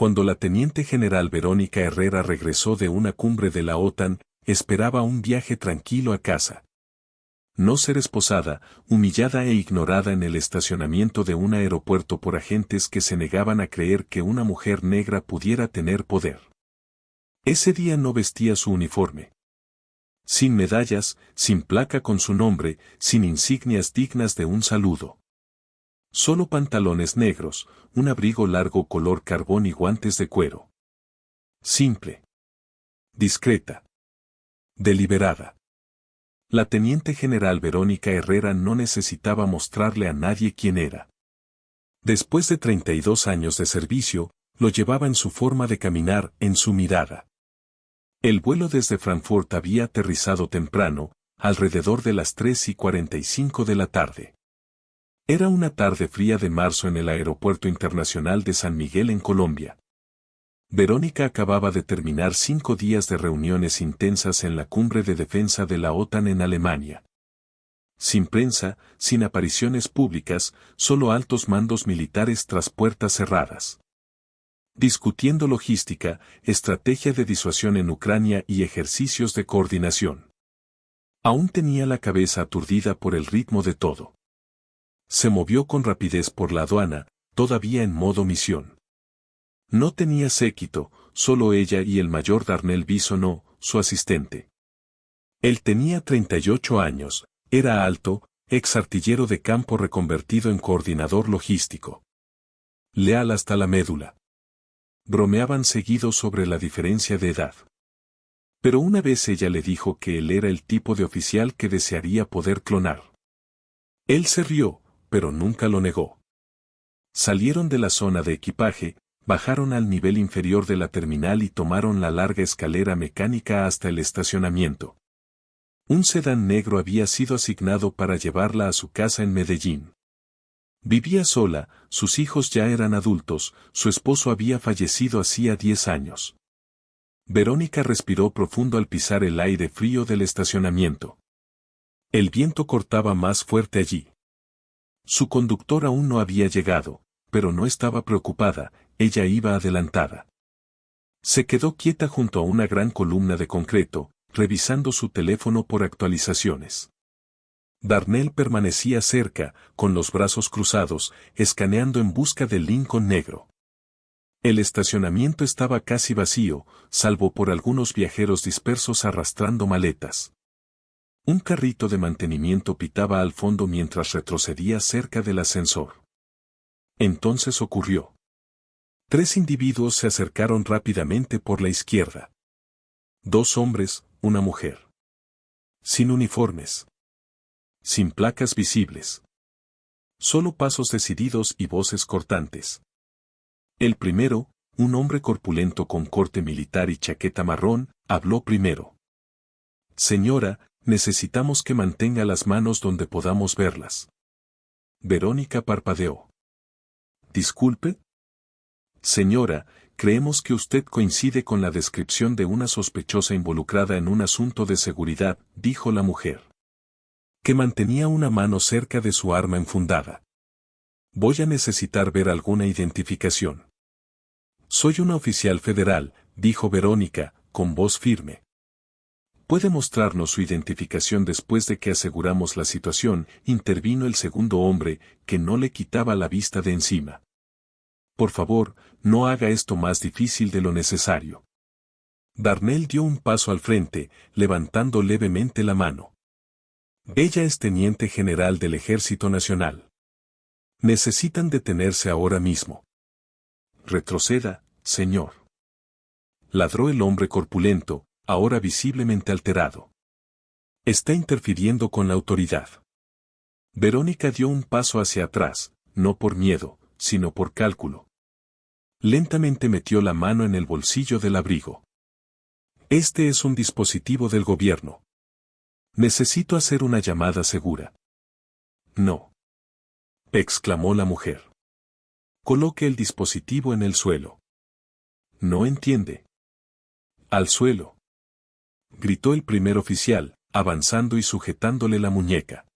Cuando la teniente general Verónica Herrera regresó de una cumbre de la OTAN, esperaba un viaje tranquilo a casa. No ser esposada, humillada e ignorada en el estacionamiento de un aeropuerto por agentes que se negaban a creer que una mujer negra pudiera tener poder. Ese día no vestía su uniforme. Sin medallas, sin placa con su nombre, sin insignias dignas de un saludo. Solo pantalones negros, un abrigo largo color carbón y guantes de cuero. Simple. Discreta. Deliberada. La teniente general Verónica Herrera no necesitaba mostrarle a nadie quién era. Después de 32 años de servicio, lo llevaba en su forma de caminar, en su mirada. El vuelo desde Frankfurt había aterrizado temprano, alrededor de las 3:45 de la tarde. Era una tarde fría de marzo en el Aeropuerto Internacional de San Miguel en Colombia. Verónica acababa de terminar 5 días de reuniones intensas en la cumbre de defensa de la OTAN en Alemania. Sin prensa, sin apariciones públicas, solo altos mandos militares tras puertas cerradas. Discutiendo logística, estrategia de disuasión en Ucrania y ejercicios de coordinación. Aún tenía la cabeza aturdida por el ritmo de todo. Se movió con rapidez por la aduana, todavía en modo misión. No tenía séquito, solo ella y el mayor Darnell Bisonó, su asistente. Él tenía 38 años, era alto, ex artillero de campo reconvertido en coordinador logístico. Leal hasta la médula. Bromeaban seguido sobre la diferencia de edad. Pero una vez ella le dijo que él era el tipo de oficial que desearía poder clonar. Él se rió, pero nunca lo negó. Salieron de la zona de equipaje, bajaron al nivel inferior de la terminal y tomaron la larga escalera mecánica hasta el estacionamiento. Un sedán negro había sido asignado para llevarla a su casa en Medellín. Vivía sola, sus hijos ya eran adultos, su esposo había fallecido hacía 10 años. Verónica respiró profundo al pisar el aire frío del estacionamiento. El viento cortaba más fuerte allí. Su conductor aún no había llegado, pero no estaba preocupada, ella iba adelantada. Se quedó quieta junto a una gran columna de concreto, revisando su teléfono por actualizaciones. Darnell permanecía cerca, con los brazos cruzados, escaneando en busca del Lincoln negro. El estacionamiento estaba casi vacío, salvo por algunos viajeros dispersos arrastrando maletas. Un carrito de mantenimiento pitaba al fondo mientras retrocedía cerca del ascensor. Entonces ocurrió. 3 individuos se acercaron rápidamente por la izquierda. 2 hombres, una mujer. Sin uniformes. Sin placas visibles. Solo pasos decididos y voces cortantes. El primero, un hombre corpulento con corte militar y chaqueta marrón, habló primero. Señora, necesitamos que mantenga las manos donde podamos verlas. Verónica parpadeó. Disculpe. Señora, creemos que usted coincide con la descripción de una sospechosa involucrada en un asunto de seguridad, dijo la mujer. Que mantenía una mano cerca de su arma enfundada. Voy a necesitar ver alguna identificación. Soy una oficial federal, dijo Verónica, con voz firme. Puede mostrarnos su identificación después de que aseguramos la situación, intervino el segundo hombre, que no le quitaba la vista de encima. Por favor, no haga esto más difícil de lo necesario. Darnell dio un paso al frente, levantando levemente la mano. Ella es teniente general del Ejército Nacional. Necesitan detenerse ahora mismo. Retroceda, señor. Ladró el hombre corpulento, ahora visiblemente alterado. Está interfiriendo con la autoridad. Verónica dio un paso hacia atrás, no por miedo, sino por cálculo. Lentamente metió la mano en el bolsillo del abrigo. Este es un dispositivo del gobierno. Necesito hacer una llamada segura. No. Exclamó la mujer. Coloque el dispositivo en el suelo. No entiende. Al suelo. Gritó el primer oficial, avanzando y sujetándole la muñeca.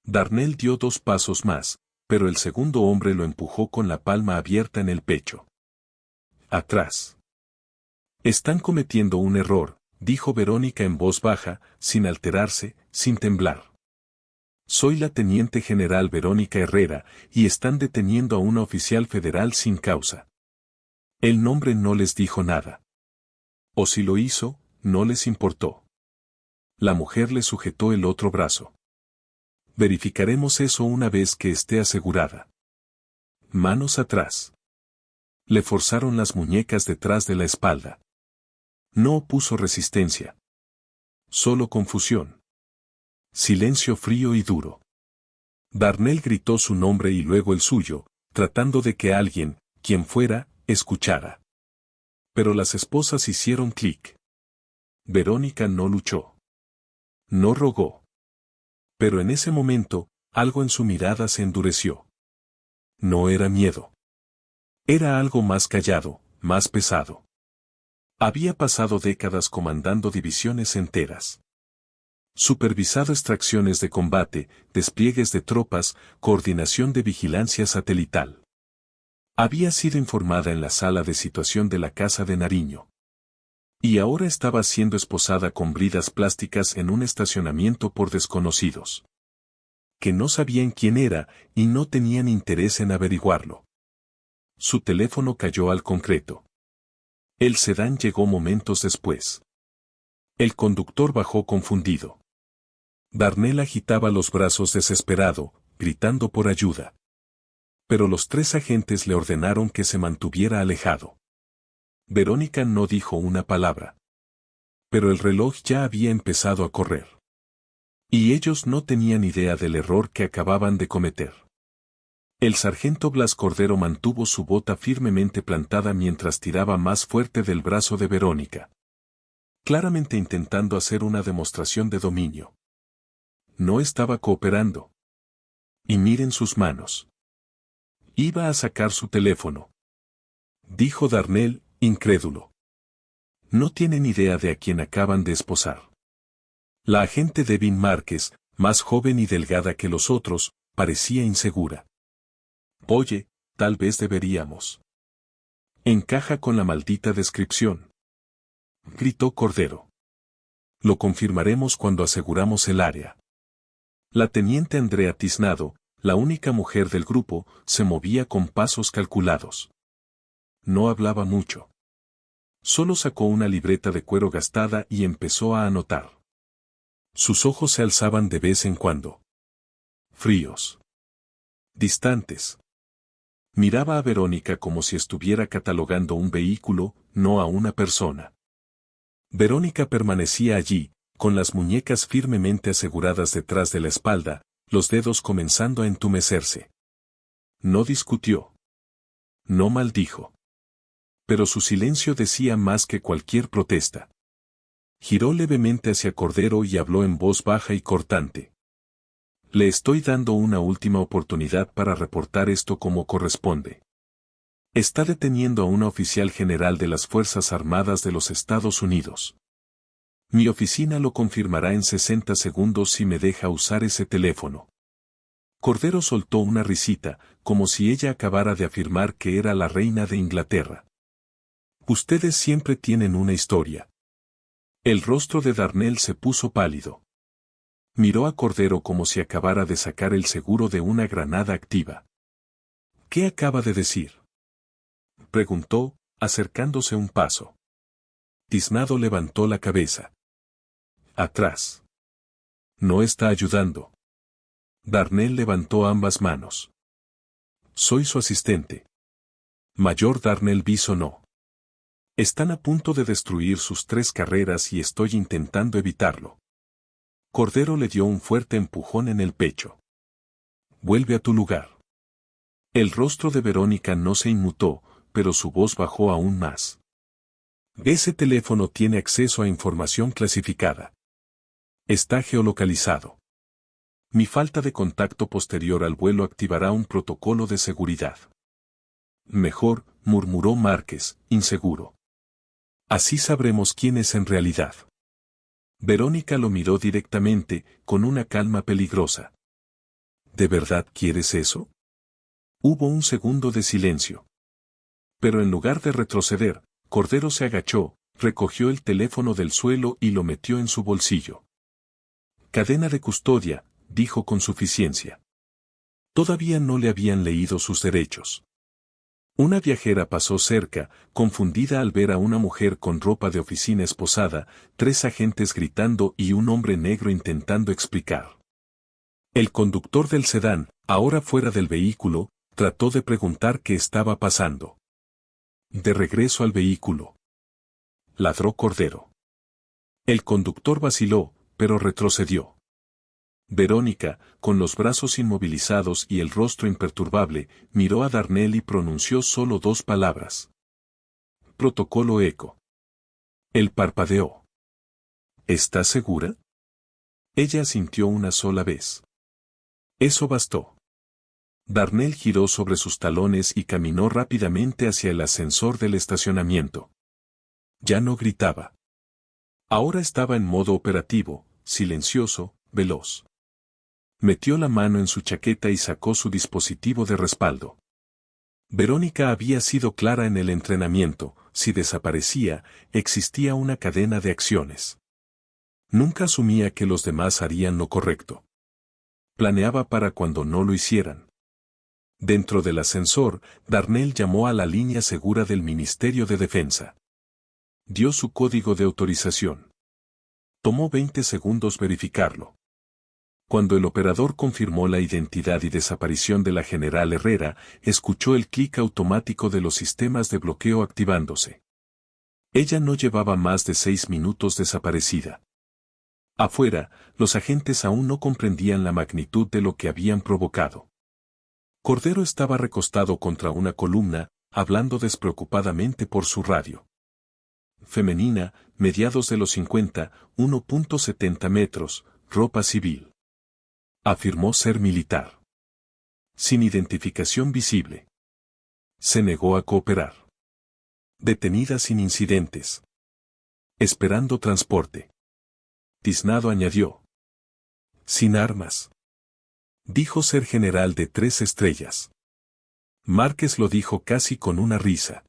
Darnell dio 2 pasos más, pero el segundo hombre lo empujó con la palma abierta en el pecho. Atrás. Están cometiendo un error, dijo Verónica en voz baja, sin alterarse, sin temblar. Soy la teniente general Verónica Herrera, y están deteniendo a una oficial federal sin causa. El nombre no les dijo nada. O si lo hizo, no les importó. La mujer le sujetó el otro brazo. Verificaremos eso una vez que esté asegurada. Manos atrás. Le forzaron las muñecas detrás de la espalda. No opuso resistencia. Solo confusión. Silencio frío y duro. Darnell gritó su nombre y luego el suyo, tratando de que alguien, quien fuera, escuchara. Pero las esposas hicieron clic. Verónica no luchó. No rogó. Pero en ese momento, algo en su mirada se endureció. No era miedo. Era algo más callado, más pesado. Había pasado décadas comandando divisiones enteras. Supervisado extracciones de combate, despliegues de tropas, coordinación de vigilancia satelital. Había sido informada en la sala de situación de la casa de Nariño. Y ahora estaba siendo esposada con bridas plásticas en un estacionamiento por desconocidos. Que no sabían quién era y no tenían interés en averiguarlo. Su teléfono cayó al concreto. El sedán llegó momentos después. El conductor bajó confundido. Darnell agitaba los brazos desesperado, gritando por ayuda. Pero los tres agentes le ordenaron que se mantuviera alejado. Verónica no dijo una palabra. Pero el reloj ya había empezado a correr. Y ellos no tenían idea del error que acababan de cometer. El sargento Blas Cordero mantuvo su bota firmemente plantada mientras tiraba más fuerte del brazo de Verónica. Claramente intentando hacer una demostración de dominio. No estaba cooperando. Y miren sus manos. Iba a sacar su teléfono. Dijo Darnell, incrédulo. No tienen idea de a quién acaban de esposar. La agente Devin Márquez, más joven y delgada que los otros, parecía insegura. Oye, tal vez deberíamos. Encaja con la maldita descripción. Gritó Cordero. Lo confirmaremos cuando aseguramos el área. La teniente Andrea Tiznado, la única mujer del grupo, se movía con pasos calculados. No hablaba mucho. Solo sacó una libreta de cuero gastada y empezó a anotar. Sus ojos se alzaban de vez en cuando. Fríos. Distantes. Miraba a Verónica como si estuviera catalogando un vehículo, no a una persona. Verónica permanecía allí, con las muñecas firmemente aseguradas detrás de la espalda, los dedos comenzando a entumecerse. No discutió. No maldijo. Pero su silencio decía más que cualquier protesta. Giró levemente hacia Cordero y habló en voz baja y cortante. Le estoy dando una última oportunidad para reportar esto como corresponde. Está deteniendo a una oficial general de las Fuerzas Armadas de los Estados Unidos. Mi oficina lo confirmará en 60 segundos si me deja usar ese teléfono. Cordero soltó una risita, como si ella acabara de afirmar que era la reina de Inglaterra. Ustedes siempre tienen una historia. El rostro de Darnell se puso pálido. Miró a Cordero como si acabara de sacar el seguro de una granada activa. ¿Qué acaba de decir?, preguntó, acercándose un paso. Tiznado levantó la cabeza. Atrás. No está ayudando. Darnell levantó ambas manos. Soy su asistente. Mayor Darnell Bisonó. Están a punto de destruir sus 3 carreras y estoy intentando evitarlo. Cordero le dio un fuerte empujón en el pecho. Vuelve a tu lugar. El rostro de Verónica no se inmutó, pero su voz bajó aún más. Ese teléfono tiene acceso a información clasificada. Está geolocalizado. Mi falta de contacto posterior al vuelo activará un protocolo de seguridad. Mejor, murmuró Márquez, inseguro. Así sabremos quién es en realidad. Verónica lo miró directamente, con una calma peligrosa. ¿De verdad quieres eso? Hubo un segundo de silencio. Pero en lugar de retroceder, Cordero se agachó, recogió el teléfono del suelo y lo metió en su bolsillo. Cadena de custodia, dijo con suficiencia. Todavía no le habían leído sus derechos. Una viajera pasó cerca, confundida al ver a una mujer con ropa de oficina esposada, 3 agentes gritando y un hombre negro intentando explicar. El conductor del sedán, ahora fuera del vehículo, trató de preguntar qué estaba pasando. De regreso al vehículo. Ladró Cordero. El conductor vaciló, pero retrocedió. Verónica, con los brazos inmovilizados y el rostro imperturbable, miró a Darnell y pronunció solo 2 palabras. Protocolo ECO. Él parpadeó. ¿Estás segura? Ella asintió una sola vez. Eso bastó. Darnell giró sobre sus talones y caminó rápidamente hacia el ascensor del estacionamiento. Ya no gritaba. Ahora estaba en modo operativo, silencioso, veloz. Metió la mano en su chaqueta y sacó su dispositivo de respaldo. Verónica había sido clara en el entrenamiento: si desaparecía, existía una cadena de acciones. Nunca asumía que los demás harían lo correcto. Planeaba para cuando no lo hicieran. Dentro del ascensor, Darnell llamó a la línea segura del Ministerio de Defensa. Dio su código de autorización. Tomó 20 segundos verificarlo. Cuando el operador confirmó la identidad y desaparición de la general Herrera, escuchó el clic automático de los sistemas de bloqueo activándose. Ella no llevaba más de 6 minutos desaparecida. Afuera, los agentes aún no comprendían la magnitud de lo que habían provocado. Cordero estaba recostado contra una columna, hablando despreocupadamente por su radio. Femenina, mediados de los 50, 1.70 metros, ropa civil. Afirmó ser militar. Sin identificación visible. Se negó a cooperar. Detenida sin incidentes. Esperando transporte. Tiznado añadió. Sin armas. Dijo ser general de 3 estrellas. Márquez lo dijo casi con una risa.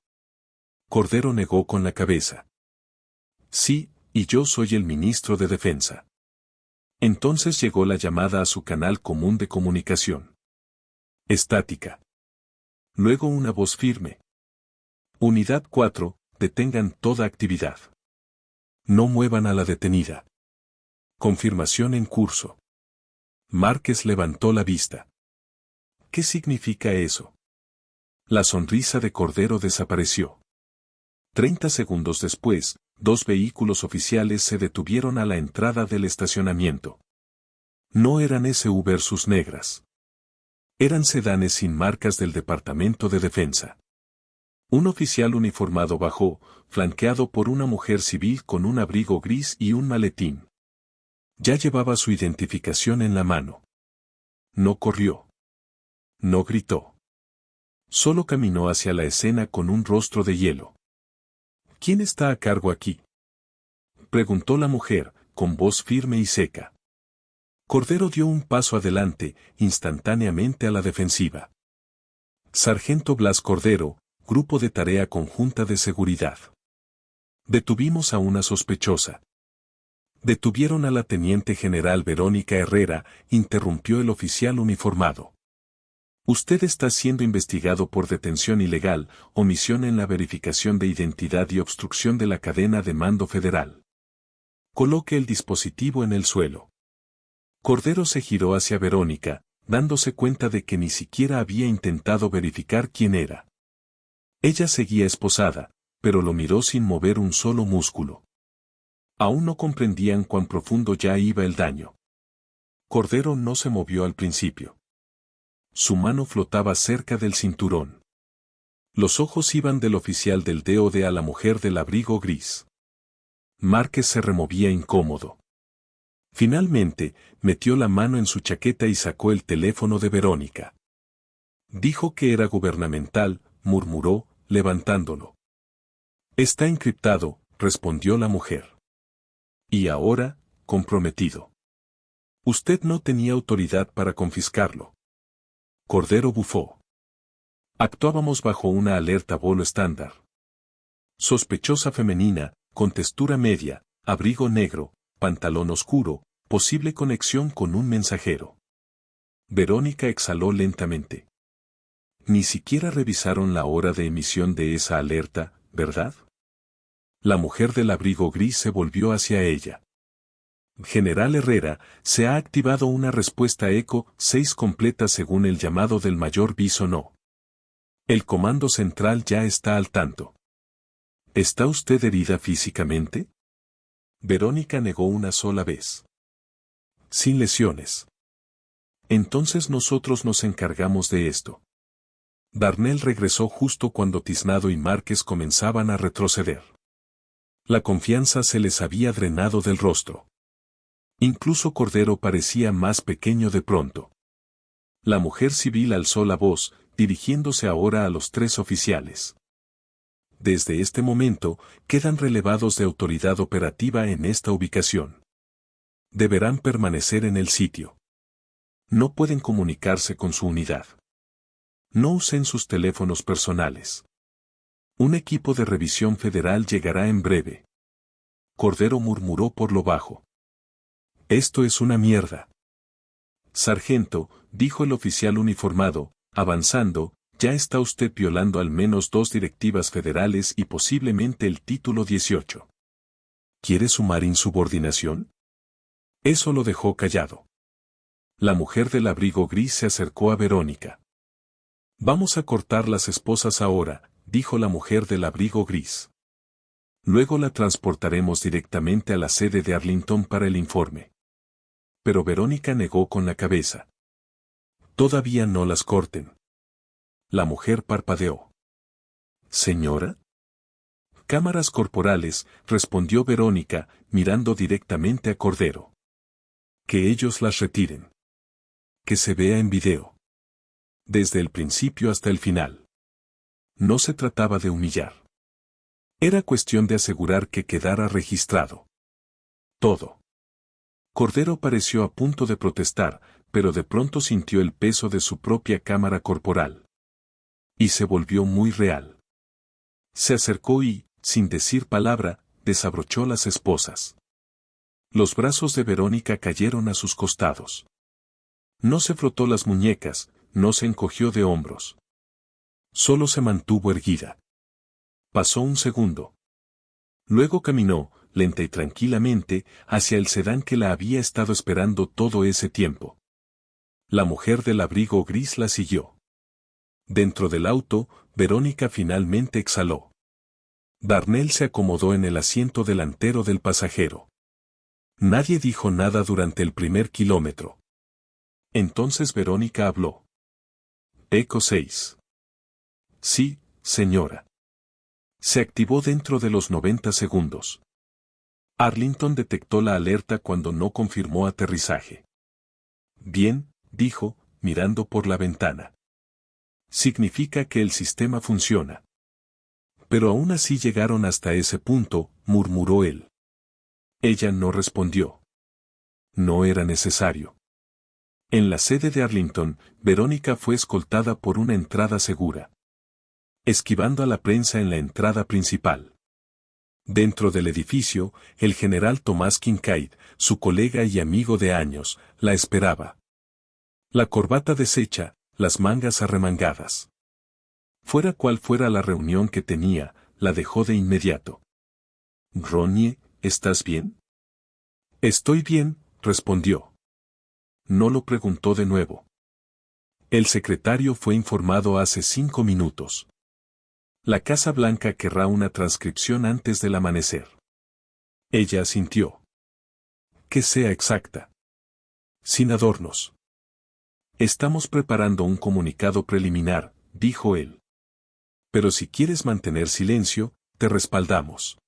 Cordero negó con la cabeza. Sí, y yo soy el ministro de Defensa. Entonces llegó la llamada a su canal común de comunicación. Estática. Luego una voz firme. Unidad 4, detengan toda actividad. No muevan a la detenida. Confirmación en curso. Márquez levantó la vista. ¿Qué significa eso? La sonrisa de Cordero desapareció. 30 segundos después, 2 vehículos oficiales se detuvieron a la entrada del estacionamiento. No eran SUV Versus negras. Eran sedanes sin marcas del Departamento de Defensa. Un oficial uniformado bajó, flanqueado por una mujer civil con un abrigo gris y un maletín. Ya llevaba su identificación en la mano. No corrió. No gritó. Solo caminó hacia la escena con un rostro de hielo. ¿Quién está a cargo aquí?, preguntó la mujer, con voz firme y seca. Cordero dio un paso adelante, instantáneamente a la defensiva. Sargento Blas Cordero, Grupo de Tarea Conjunta de Seguridad. Detuvimos a una sospechosa. Detuvieron a la teniente general Verónica Herrera, interrumpió el oficial uniformado. Usted está siendo investigado por detención ilegal, omisión en la verificación de identidad y obstrucción de la cadena de mando federal. Coloque el dispositivo en el suelo. Cordero se giró hacia Verónica, dándose cuenta de que ni siquiera había intentado verificar quién era. Ella seguía esposada, pero lo miró sin mover un solo músculo. Aún no comprendían cuán profundo ya iba el daño. Cordero no se movió al principio. Su mano flotaba cerca del cinturón. Los ojos iban del oficial del DOD a la mujer del abrigo gris. Márquez se removía incómodo. Finalmente, metió la mano en su chaqueta y sacó el teléfono de Verónica. Dijo que era gubernamental, murmuró, levantándolo. Está encriptado, respondió la mujer. Y ahora, comprometido. Usted no tenía autoridad para confiscarlo. Cordero bufó. Actuábamos bajo una alerta vuelo estándar. Sospechosa femenina, con textura media, abrigo negro, pantalón oscuro, posible conexión con un mensajero. Verónica exhaló lentamente. Ni siquiera revisaron la hora de emisión de esa alerta, ¿verdad? La mujer del abrigo gris se volvió hacia ella. General Herrera, se ha activado una respuesta ECO 6 completa según el llamado del mayor Bisonó. El comando central ya está al tanto. ¿Está usted herida físicamente? Verónica negó una sola vez. Sin lesiones. Entonces nosotros nos encargamos de esto. Darnell regresó justo cuando Tiznado y Márquez comenzaban a retroceder. La confianza se les había drenado del rostro. Incluso Cordero parecía más pequeño de pronto. La mujer civil alzó la voz, dirigiéndose ahora a los 3 oficiales. Desde este momento, quedan relevados de autoridad operativa en esta ubicación. Deberán permanecer en el sitio. No pueden comunicarse con su unidad. No usen sus teléfonos personales. Un equipo de revisión federal llegará en breve. Cordero murmuró por lo bajo. Esto es una mierda. Sargento, dijo el oficial uniformado, avanzando, ya está usted violando al menos 2 directivas federales y posiblemente el título 18. ¿Quiere sumar insubordinación? Eso lo dejó callado. La mujer del abrigo gris se acercó a Verónica. Vamos a cortar las esposas ahora, dijo la mujer del abrigo gris. Luego la transportaremos directamente a la sede de Arlington para el informe. Pero Verónica negó con la cabeza. Todavía no las corten. La mujer parpadeó. ¿Señora? Cámaras corporales, respondió Verónica, mirando directamente a Cordero. Que ellos las retiren. Que se vea en video. Desde el principio hasta el final. No se trataba de humillar. Era cuestión de asegurar que quedara registrado. Todo. Cordero pareció a punto de protestar, pero de pronto sintió el peso de su propia cámara corporal. Y se volvió muy real. Se acercó y, sin decir palabra, desabrochó las esposas. Los brazos de Verónica cayeron a sus costados. No se frotó las muñecas, no se encogió de hombros. Solo se mantuvo erguida. Pasó un segundo. Luego caminó, lenta y tranquilamente, hacia el sedán que la había estado esperando todo ese tiempo. La mujer del abrigo gris la siguió. Dentro del auto, Verónica finalmente exhaló. Darnell se acomodó en el asiento delantero del pasajero. Nadie dijo nada durante el primer kilómetro. Entonces Verónica habló. Eco 6. Sí, señora. Se activó dentro de los 90 segundos. Arlington detectó la alerta cuando no confirmó aterrizaje. Bien, dijo, mirando por la ventana. Significa que el sistema funciona. Pero aún así llegaron hasta ese punto, murmuró él. Ella no respondió. No era necesario. En la sede de Arlington, Verónica fue escoltada por una entrada segura. Esquivando a la prensa en la entrada principal. Dentro del edificio, el general Tomás Kincaid, su colega y amigo de años, la esperaba. La corbata deshecha, las mangas arremangadas. Fuera cual fuera la reunión que tenía, la dejó de inmediato. «Ronnie, ¿estás bien?» «Estoy bien», respondió. No lo preguntó de nuevo. El secretario fue informado hace 5 minutos. La Casa Blanca querrá una transcripción antes del amanecer. Ella asintió. Que sea exacta. Sin adornos. Estamos preparando un comunicado preliminar, dijo él. Pero si quieres mantener silencio, te respaldamos.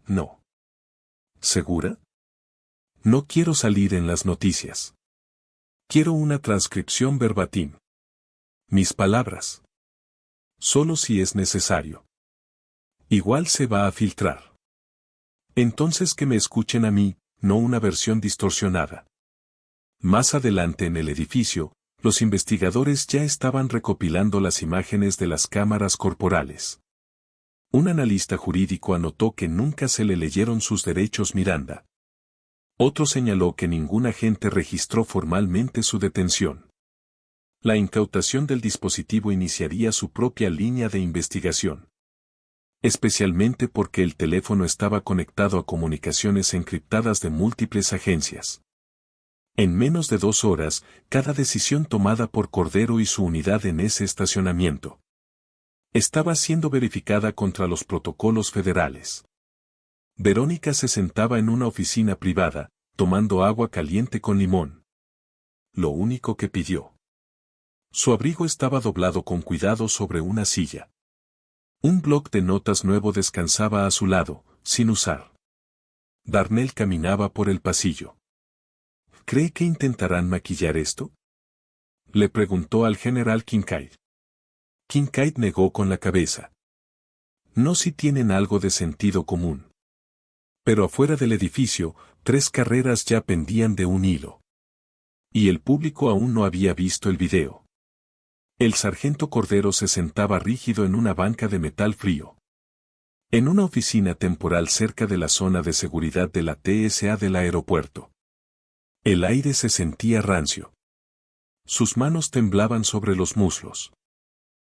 No. ¿Segura? No quiero salir en las noticias. Quiero una transcripción verbatim. Mis palabras. Solo si es necesario. Igual se va a filtrar. Entonces que me escuchen a mí, no una versión distorsionada. Más adelante en el edificio, Los investigadores ya estaban recopilando las imágenes de las cámaras corporales. Un analista jurídico anotó que nunca se le leyeron sus derechos Miranda. Otro señaló que ningún agente registró formalmente su detención. La incautación del dispositivo iniciaría su propia línea de investigación. Especialmente porque el teléfono estaba conectado a comunicaciones encriptadas de múltiples agencias. En menos de 2 horas, cada decisión tomada por Cordero y su unidad en ese estacionamiento estaba siendo verificada contra los protocolos federales. Verónica se sentaba en una oficina privada, tomando agua caliente con limón. Lo único que pidió. Su abrigo estaba doblado con cuidado sobre una silla. Un bloc de notas nuevo descansaba a su lado, sin usar. Darnell caminaba por el pasillo. ¿Cree que intentarán maquillar esto?, le preguntó al general Kincaid. Kincaid negó con la cabeza. No si tienen algo de sentido común. Pero afuera del edificio, 3 carreras ya pendían de un hilo. Y el público aún no había visto el video. El sargento Cordero se sentaba rígido en una banca de metal frío. En una oficina temporal cerca de la zona de seguridad de la TSA del aeropuerto. El aire se sentía rancio. Sus manos temblaban sobre los muslos.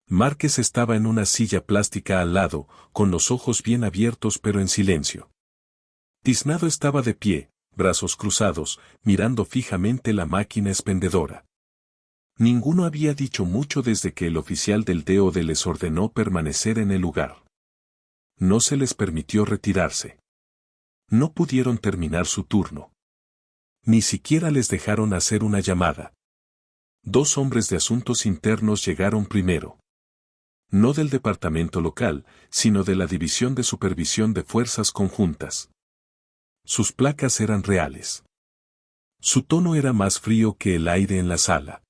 Márquez estaba en una silla plástica al lado, con los ojos bien abiertos pero en silencio. Tiznado estaba de pie, brazos cruzados, mirando fijamente la máquina expendedora. Ninguno había dicho mucho desde que el oficial del DOD les ordenó permanecer en el lugar. No se les permitió retirarse. No pudieron terminar su turno. Ni siquiera les dejaron hacer una llamada. 2 hombres de asuntos internos llegaron primero. No del departamento local, sino de la División de Supervisión de Fuerzas Conjuntas. Sus placas eran reales. Su tono era más frío que el aire en la sala.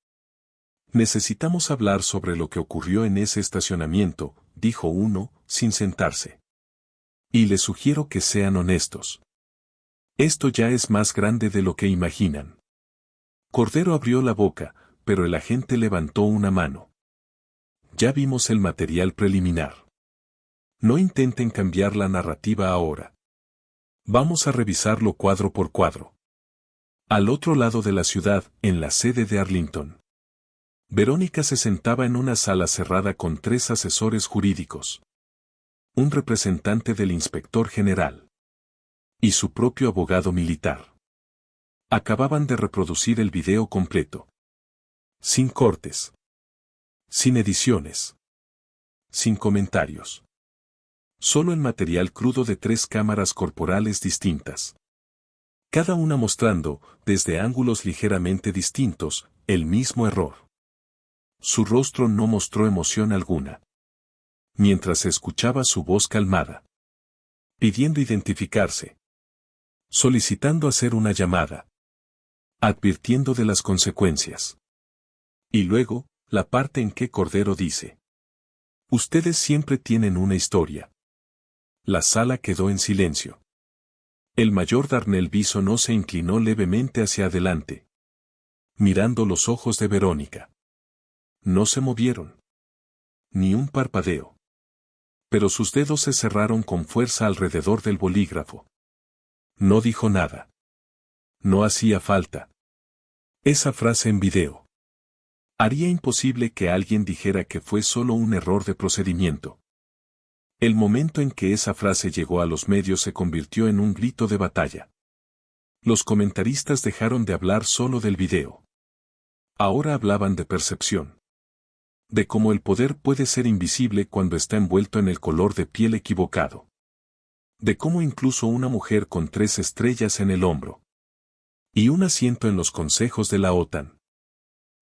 Necesitamos hablar sobre lo que ocurrió en ese estacionamiento, dijo uno, sin sentarse. Y les sugiero que sean honestos. Esto ya es más grande de lo que imaginan. Cordero abrió la boca, pero el agente levantó una mano. Ya vimos el material preliminar. No intenten cambiar la narrativa ahora. Vamos a revisarlo cuadro por cuadro. Al otro lado de la ciudad, en la sede de Arlington. Verónica se sentaba en una sala cerrada con 3 asesores jurídicos. Un representante del inspector general. Y su propio abogado militar. Acababan de reproducir el video completo. Sin cortes. Sin ediciones. Sin comentarios. Solo el material crudo de 3 cámaras corporales distintas. Cada una mostrando, desde ángulos ligeramente distintos, el mismo error. Su rostro no mostró emoción alguna. Mientras se escuchaba su voz calmada. Pidiendo identificarse. Solicitando hacer una llamada. Advirtiendo de las consecuencias. Y luego, la parte en que Cordero dice. Ustedes siempre tienen una historia. La sala quedó en silencio. El mayor Darnell Bisonó se inclinó levemente hacia adelante. Mirando los ojos de Verónica. No se movieron. Ni un parpadeo. Pero sus dedos se cerraron con fuerza alrededor del bolígrafo. No dijo nada. No hacía falta. Esa frase en video. Haría imposible que alguien dijera que fue solo un error de procedimiento. El momento en que esa frase llegó a los medios se convirtió en un grito de batalla. Los comentaristas dejaron de hablar solo del video. Ahora hablaban de percepción. De cómo el poder puede ser invisible cuando está envuelto en el color de piel equivocado. De cómo incluso una mujer con 3 estrellas en el hombro y un asiento en los consejos de la OTAN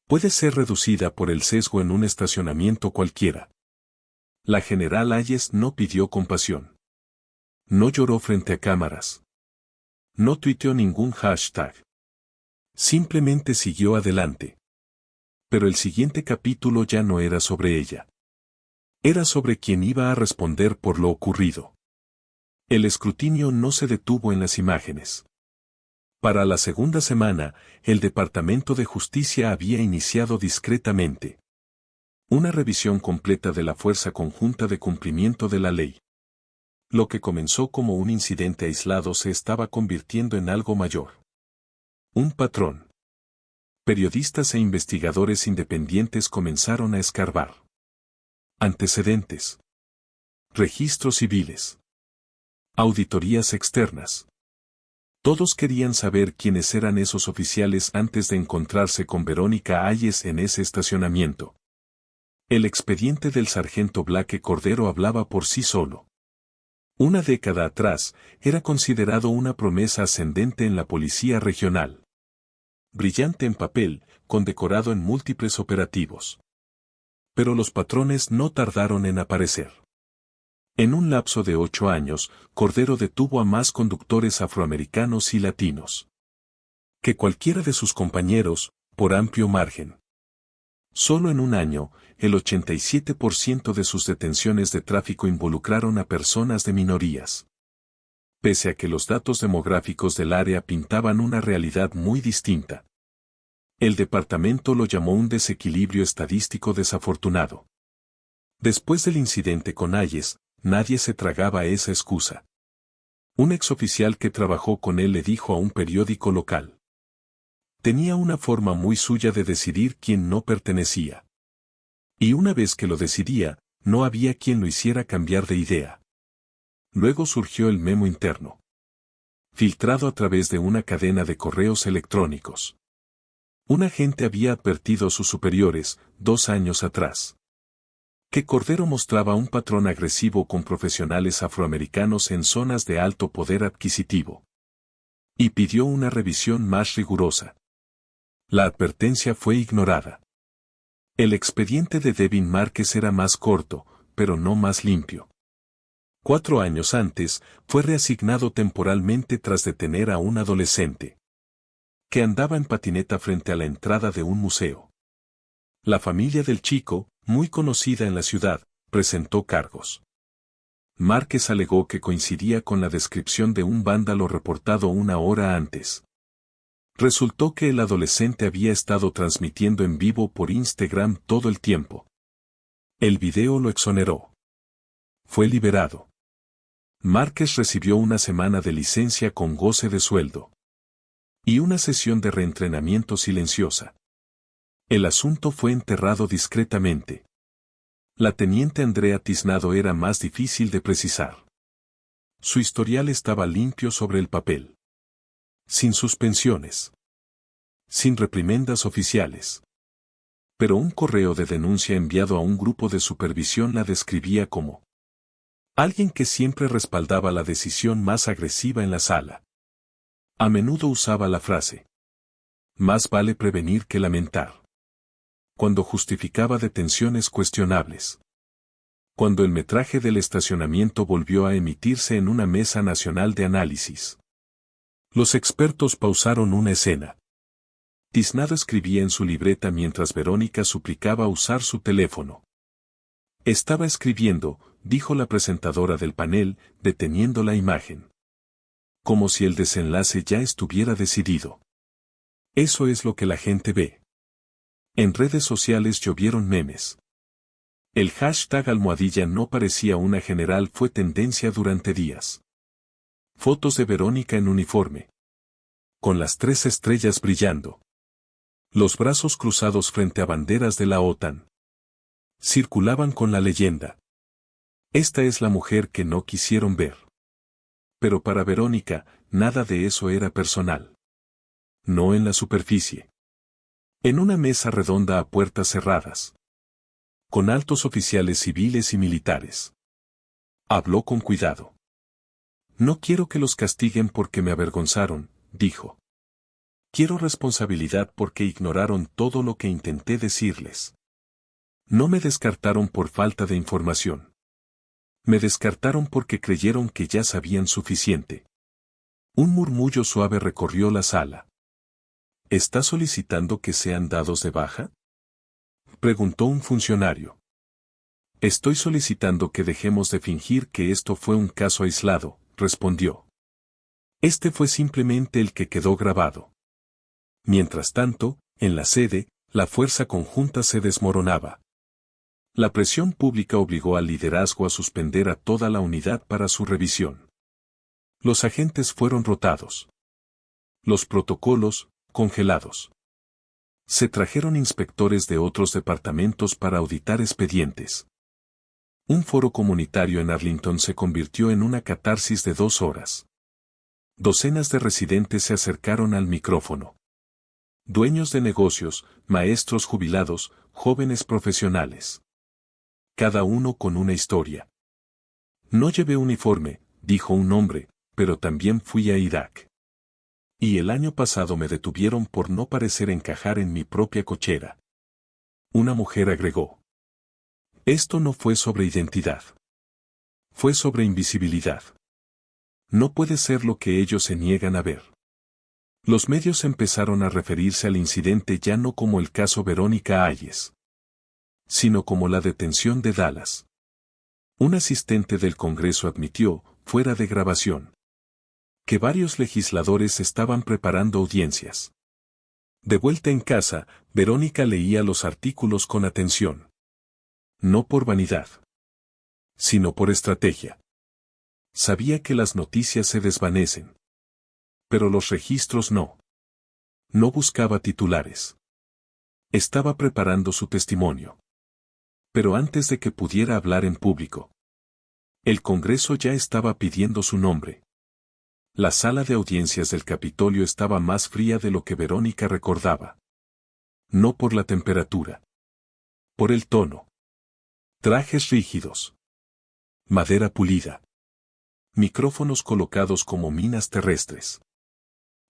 puede ser reducida por el sesgo en un estacionamiento cualquiera. La general Hayes no pidió compasión. No lloró frente a cámaras. No tuiteó ningún hashtag. Simplemente siguió adelante. Pero el siguiente capítulo ya no era sobre ella. Era sobre quien iba a responder por lo ocurrido. El escrutinio no se detuvo en las imágenes. Para la segunda semana, el Departamento de Justicia había iniciado discretamente una revisión completa de la Fuerza Conjunta de Cumplimiento de la Ley. Lo que comenzó como un incidente aislado se estaba convirtiendo en algo mayor. Un patrón. Periodistas e investigadores independientes comenzaron a escarbar. Antecedentes. Registros civiles. Auditorías externas. Todos querían saber quiénes eran esos oficiales antes de encontrarse con Verónica Hayes en ese estacionamiento. El expediente del sargento Blake Cordero hablaba por sí solo. Una década atrás, era considerado una promesa ascendente en la policía regional. Brillante en papel, condecorado en múltiples operativos. Pero los patrones no tardaron en aparecer. En un lapso de 8 años, Cordero detuvo a más conductores afroamericanos y latinos que cualquiera de sus compañeros, por amplio margen. Solo en un año, el 87% de sus detenciones de tráfico involucraron a personas de minorías. Pese a que los datos demográficos del área pintaban una realidad muy distinta. El departamento lo llamó un desequilibrio estadístico desafortunado. Después del incidente con Hayes, nadie se tragaba esa excusa. Un exoficial que trabajó con él le dijo a un periódico local. Tenía una forma muy suya de decidir quién no pertenecía. Y una vez que lo decidía, no había quien lo hiciera cambiar de idea. Luego surgió el memo interno. Filtrado a través de una cadena de correos electrónicos. Un agente había advertido a sus superiores, 2 años atrás, que Cordero mostraba un patrón agresivo con profesionales afroamericanos en zonas de alto poder adquisitivo. Y pidió una revisión más rigurosa. La advertencia fue ignorada. El expediente de Devin Márquez era más corto, pero no más limpio. 4 años antes, fue reasignado temporalmente tras detener a un adolescente que andaba en patineta frente a la entrada de un museo. La familia del chico, muy conocida en la ciudad, presentó cargos. Márquez alegó que coincidía con la descripción de un vándalo reportado 1 hora antes. Resultó que el adolescente había estado transmitiendo en vivo por Instagram todo el tiempo. El video lo exoneró. Fue liberado. Márquez recibió una semana de licencia con goce de sueldo. Y una sesión de reentrenamiento silenciosa. El asunto fue enterrado discretamente. La teniente Andrea Tiznado era más difícil de precisar. Su historial estaba limpio sobre el papel. Sin suspensiones. Sin reprimendas oficiales. Pero un correo de denuncia enviado a un grupo de supervisión la describía como alguien que siempre respaldaba la decisión más agresiva en la sala. A menudo usaba la frase: más vale prevenir que lamentar. Cuando justificaba detenciones cuestionables. Cuando el metraje del estacionamiento volvió a emitirse en una mesa nacional de análisis. Los expertos pausaron una escena. Tiznado escribía en su libreta mientras Verónica suplicaba usar su teléfono. Estaba escribiendo, dijo la presentadora del panel, deteniendo la imagen. Como si el desenlace ya estuviera decidido. Eso es lo que la gente ve. En redes sociales llovieron memes. El hashtag almohadilla no parecía una general fue tendencia durante días. Fotos de Verónica en uniforme. Con las 3 estrellas brillando. Los brazos cruzados frente a banderas de la OTAN. Circulaban con la leyenda. Esta es la mujer que no quisieron ver. Pero para Verónica, nada de eso era personal. No en la superficie. En una mesa redonda a puertas cerradas. Con altos oficiales civiles y militares. Habló con cuidado. No quiero que los castiguen porque me avergonzaron, dijo. Quiero responsabilidad porque ignoraron todo lo que intenté decirles. No me descartaron por falta de información. Me descartaron porque creyeron que ya sabían suficiente. Un murmullo suave recorrió la sala. ¿Está solicitando que sean dados de baja? Preguntó un funcionario. Estoy solicitando que dejemos de fingir que esto fue un caso aislado, respondió. Este fue simplemente el que quedó grabado. Mientras tanto, en la sede, la fuerza conjunta se desmoronaba. La presión pública obligó al liderazgo a suspender a toda la unidad para su revisión. Los agentes fueron rotados. Los protocolos, congelados. Se trajeron inspectores de otros departamentos para auditar expedientes. Un foro comunitario en Arlington se convirtió en una catarsis de 2 horas. Docenas de residentes se acercaron al micrófono. Dueños de negocios, maestros jubilados, jóvenes profesionales. Cada uno con una historia. No llevé uniforme, dijo un hombre, pero también fui a Irak. Y el año pasado me detuvieron por no parecer encajar en mi propia cochera. Una mujer agregó. Esto no fue sobre identidad. Fue sobre invisibilidad. No puede ser lo que ellos se niegan a ver. Los medios empezaron a referirse al incidente ya no como el caso Verónica Hayes, sino como la detención de Dallas. Un asistente del Congreso admitió, fuera de grabación, que varios legisladores estaban preparando audiencias. De vuelta en casa, Verónica leía los artículos con atención. No por vanidad, sino por estrategia. Sabía que las noticias se desvanecen. Pero los registros no. No buscaba titulares. Estaba preparando su testimonio. Pero antes de que pudiera hablar en público, el Congreso ya estaba pidiendo su nombre. La sala de audiencias del Capitolio estaba más fría de lo que Verónica recordaba. No por la temperatura. Por el tono. Trajes rígidos. Madera pulida. Micrófonos colocados como minas terrestres.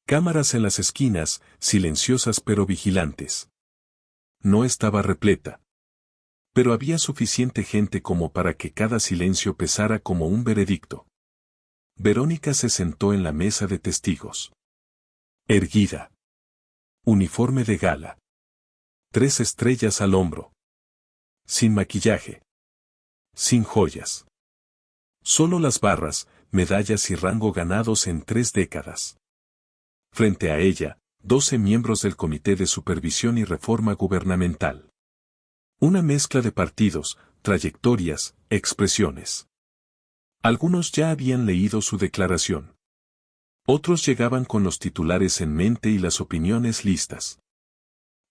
Cámaras en las esquinas, silenciosas pero vigilantes. No estaba repleta. Pero había suficiente gente como para que cada silencio pesara como un veredicto. Verónica se sentó en la mesa de testigos. Erguida. Uniforme de gala. 3 estrellas al hombro. Sin maquillaje. Sin joyas. Solo las barras, medallas y rango ganados en 3 décadas. Frente a ella, 12 miembros del Comité de Supervisión y Reforma Gubernamental. Una mezcla de partidos, trayectorias, expresiones. Algunos ya habían leído su declaración. Otros llegaban con los titulares en mente y las opiniones listas.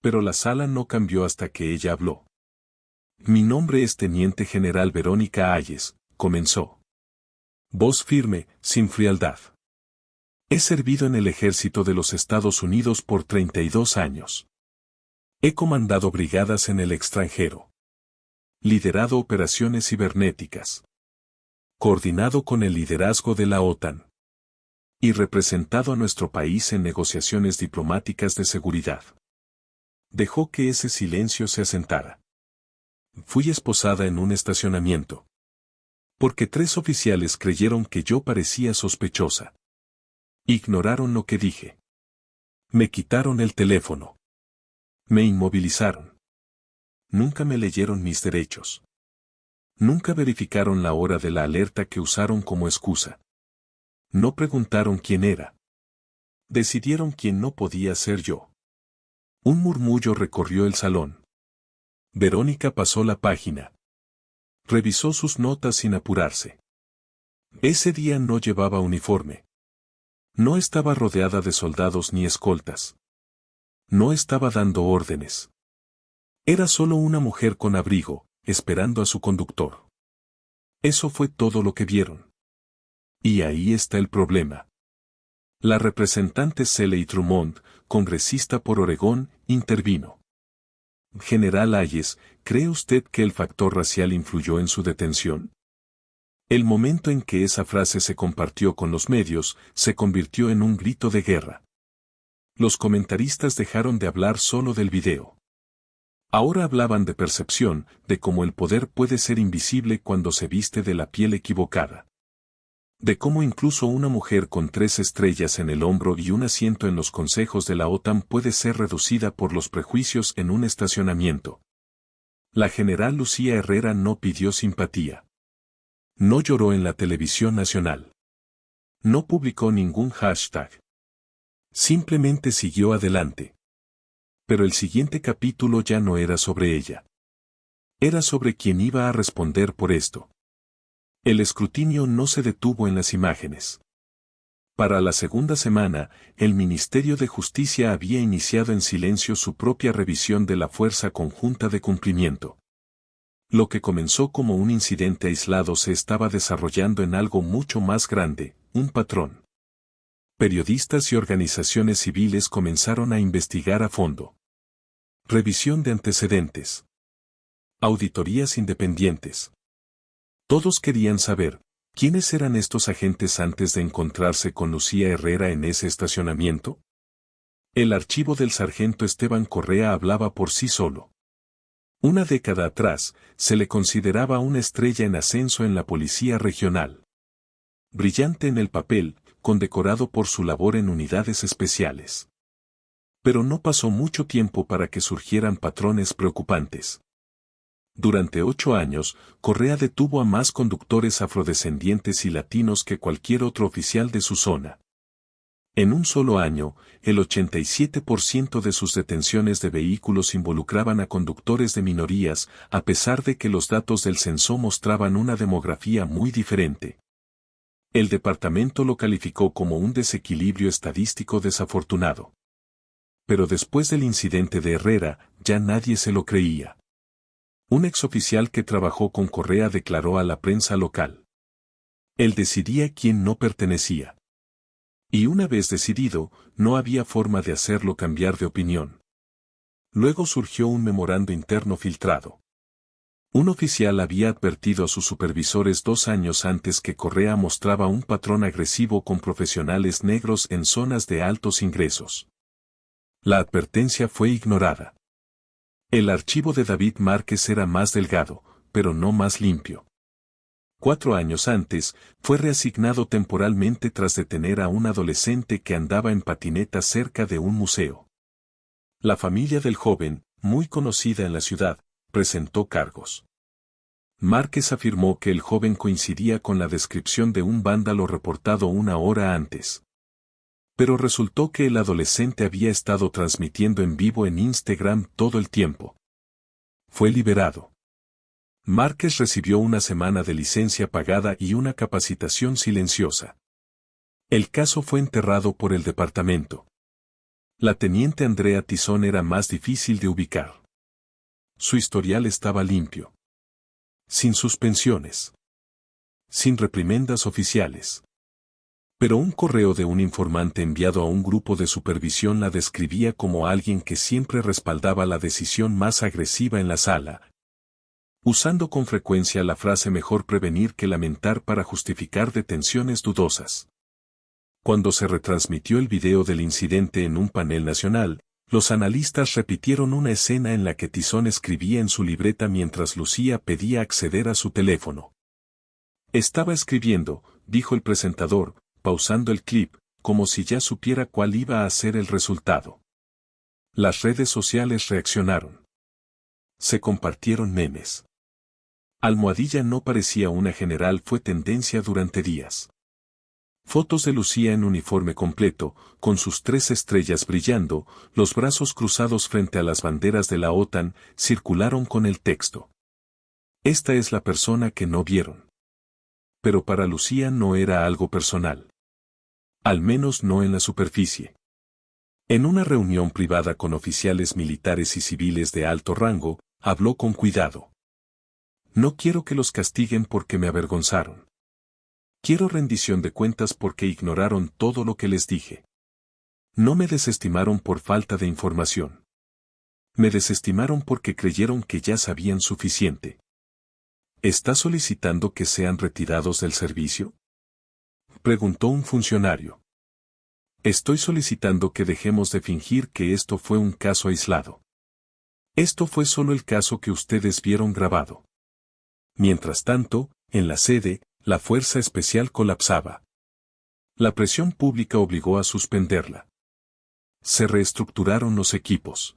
Pero la sala no cambió hasta que ella habló. Mi nombre es Teniente General Verónica Hayes, comenzó. Voz firme, sin frialdad. He servido en el ejército de los Estados Unidos por 32 años. He comandado brigadas en el extranjero. Liderado operaciones cibernéticas. Coordinado con el liderazgo de la OTAN. Y representado a nuestro país en negociaciones diplomáticas de seguridad. Dejó que ese silencio se asentara. Fui esposada en un estacionamiento. Porque 3 oficiales creyeron que yo parecía sospechosa. Ignoraron lo que dije. Me quitaron el teléfono. Me inmovilizaron. Nunca me leyeron mis derechos. Nunca verificaron la hora de la alerta que usaron como excusa. No preguntaron quién era. Decidieron quién no podía ser yo. Un murmullo recorrió el salón. Verónica pasó la página. Revisó sus notas sin apurarse. Ese día no llevaba uniforme. No estaba rodeada de soldados ni escoltas. No estaba dando órdenes. Era solo una mujer con abrigo, esperando a su conductor. Eso fue todo lo que vieron. Y ahí está el problema. La representante Shelley Drummond, congresista por Oregón, intervino. General Hayes, ¿cree usted que el factor racial influyó en su detención? El momento en que esa frase se compartió con los medios, se convirtió en un grito de guerra. Los comentaristas dejaron de hablar solo del video. Ahora hablaban de percepción, de cómo el poder puede ser invisible cuando se viste de la piel equivocada. De cómo incluso una mujer con 3 estrellas en el hombro y un asiento en los consejos de la OTAN puede ser reducida por los prejuicios en un estacionamiento. La general Lucía Herrera no pidió simpatía. No lloró en la televisión nacional. No publicó ningún hashtag. Simplemente siguió adelante. Pero el siguiente capítulo ya no era sobre ella. Era sobre quién iba a responder por esto. El escrutinio no se detuvo en las imágenes. Para la segunda semana, el Ministerio de Justicia había iniciado en silencio su propia revisión de la Fuerza Conjunta de Cumplimiento. Lo que comenzó como un incidente aislado se estaba desarrollando en algo mucho más grande, un patrón. Periodistas y organizaciones civiles comenzaron a investigar a fondo. Revisión de antecedentes. Auditorías independientes. Todos querían saber, ¿quiénes eran estos agentes antes de encontrarse con Lucía Herrera en ese estacionamiento? El archivo del sargento Esteban Correa hablaba por sí solo. Una década atrás, se le consideraba una estrella en ascenso en la policía regional. Brillante en el papel, condecorado por su labor en unidades especiales. Pero no pasó mucho tiempo para que surgieran patrones preocupantes. Durante 8 años, Correa detuvo a más conductores afrodescendientes y latinos que cualquier otro oficial de su zona. En un solo año, el 87% de sus detenciones de vehículos involucraban a conductores de minorías, a pesar de que los datos del censo mostraban una demografía muy diferente. El departamento lo calificó como un desequilibrio estadístico desafortunado. Pero después del incidente de Herrera, ya nadie se lo creía. Un exoficial que trabajó con Correa declaró a la prensa local. Él decidía quién no pertenecía. Y una vez decidido, no había forma de hacerlo cambiar de opinión. Luego surgió un memorando interno filtrado. Un oficial había advertido a sus supervisores 2 años antes que Correa mostraba un patrón agresivo con profesionales negros en zonas de altos ingresos. La advertencia fue ignorada. El archivo de David Márquez era más delgado, pero no más limpio. 4 años antes, fue reasignado temporalmente tras detener a un adolescente que andaba en patineta cerca de un museo. La familia del joven, muy conocida en la ciudad, presentó cargos. Márquez afirmó que el joven coincidía con la descripción de un vándalo reportado 1 hora antes. Pero resultó que el adolescente había estado transmitiendo en vivo en Instagram todo el tiempo. Fue liberado. Márquez recibió 1 semana de licencia pagada y una capacitación silenciosa. El caso fue enterrado por el departamento. La teniente Andrea Tizón era más difícil de ubicar. Su historial estaba limpio. Sin suspensiones. Sin reprimendas oficiales. Pero un correo de un informante enviado a un grupo de supervisión la describía como alguien que siempre respaldaba la decisión más agresiva en la sala, usando con frecuencia la frase mejor prevenir que lamentar para justificar detenciones dudosas. Cuando se retransmitió el video del incidente en un panel nacional, los analistas repitieron una escena en la que Tizón escribía en su libreta mientras Lucía pedía acceder a su teléfono. Estaba escribiendo, dijo el presentador, pausando el clip, como si ya supiera cuál iba a ser el resultado. Las redes sociales reaccionaron. Se compartieron memes. Almohadilla no parecía una general fue tendencia durante días. Fotos de Lucía en uniforme completo, con sus 3 estrellas brillando, los brazos cruzados frente a las banderas de la OTAN, circularon con el texto. Esta es la persona que no vieron. Pero para Lucía no era algo personal. Al menos no en la superficie. En una reunión privada con oficiales militares y civiles de alto rango, habló con cuidado. No quiero que los castiguen porque me avergonzaron. Quiero rendición de cuentas porque ignoraron todo lo que les dije. No me desestimaron por falta de información. Me desestimaron porque creyeron que ya sabían suficiente. ¿Está solicitando que sean retirados del servicio?, preguntó un funcionario. Estoy solicitando que dejemos de fingir que esto fue un caso aislado. Esto fue solo el caso que ustedes vieron grabado. Mientras tanto, en la sede, la fuerza especial colapsaba. La presión pública obligó a suspenderla. Se reestructuraron los equipos.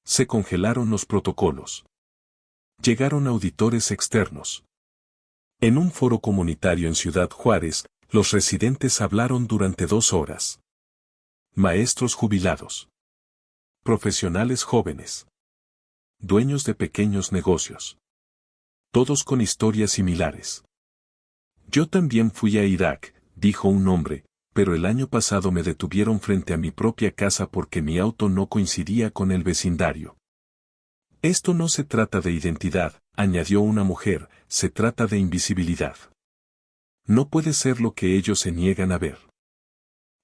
Se congelaron los protocolos. Llegaron auditores externos. En un foro comunitario en Ciudad Juárez, Los residentes hablaron durante 2 horas. Maestros jubilados. Profesionales jóvenes. Dueños de pequeños negocios. Todos con historias similares. Yo también fui a Irak, dijo un hombre, pero el año pasado me detuvieron frente a mi propia casa porque mi auto no coincidía con el vecindario. Esto no se trata de identidad, añadió una mujer, se trata de invisibilidad. No puede ser lo que ellos se niegan a ver.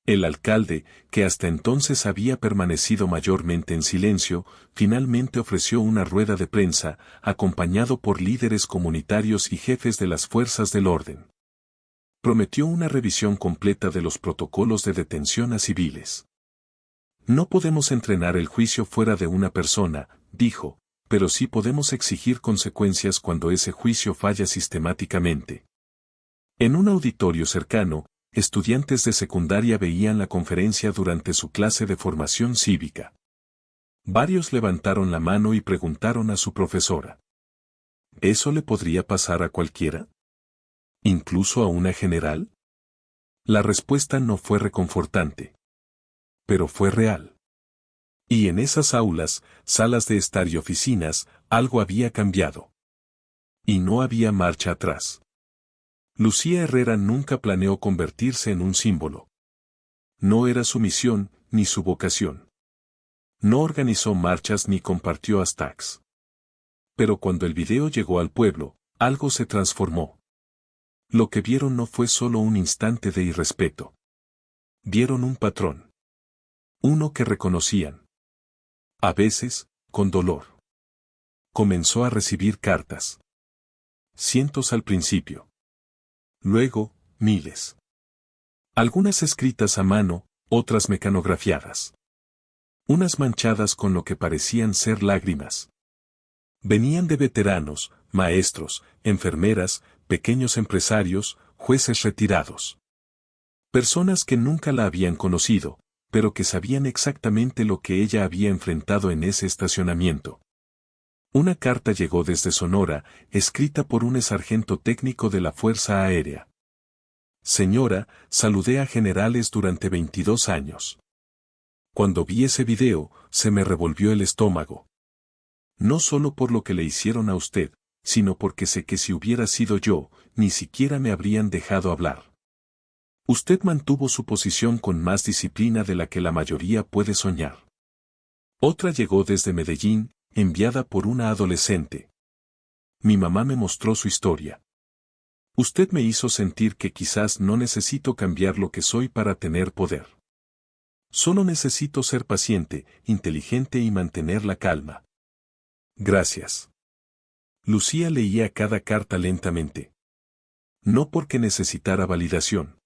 El alcalde, que hasta entonces había permanecido mayormente en silencio, finalmente ofreció una rueda de prensa, acompañado por líderes comunitarios y jefes de las fuerzas del orden. Prometió una revisión completa de los protocolos de detención a civiles. No podemos entrenar el juicio fuera de una persona, dijo, pero sí podemos exigir consecuencias cuando ese juicio falla sistemáticamente. En un auditorio cercano, estudiantes de secundaria veían la conferencia durante su clase de formación cívica. Varios levantaron la mano y preguntaron a su profesora. ¿Eso le podría pasar a cualquiera? ¿Incluso a una general? La respuesta no fue reconfortante. Pero fue real. Y en esas aulas, salas de estar y oficinas, algo había cambiado. Y no había marcha atrás. Lucía Herrera nunca planeó convertirse en un símbolo. No era su misión, ni su vocación. No organizó marchas ni compartió hashtags. Pero cuando el video llegó al pueblo, algo se transformó. Lo que vieron no fue solo un instante de irrespeto. Vieron un patrón. Uno que reconocían. A veces, con dolor. Comenzó a recibir cartas. Cientos al principio. Luego, miles. Algunas escritas a mano, otras mecanografiadas. Unas manchadas con lo que parecían ser lágrimas. Venían de veteranos, maestros, enfermeras, pequeños empresarios, jueces retirados. Personas que nunca la habían conocido, pero que sabían exactamente lo que ella había enfrentado en ese estacionamiento. Una carta llegó desde Sonora, escrita por un sargento técnico de la Fuerza Aérea. Señora, saludé a generales durante 22 años. Cuando vi ese video, se me revolvió el estómago. No solo por lo que le hicieron a usted, sino porque sé que si hubiera sido yo, ni siquiera me habrían dejado hablar. Usted mantuvo su posición con más disciplina de la que la mayoría puede soñar. Otra llegó desde Medellín, enviada por una adolescente. Mi mamá me mostró su historia. Usted me hizo sentir que quizás no necesito cambiar lo que soy para tener poder. Solo necesito ser paciente, inteligente y mantener la calma. Gracias. Lucía leía cada carta lentamente. No porque necesitara validación,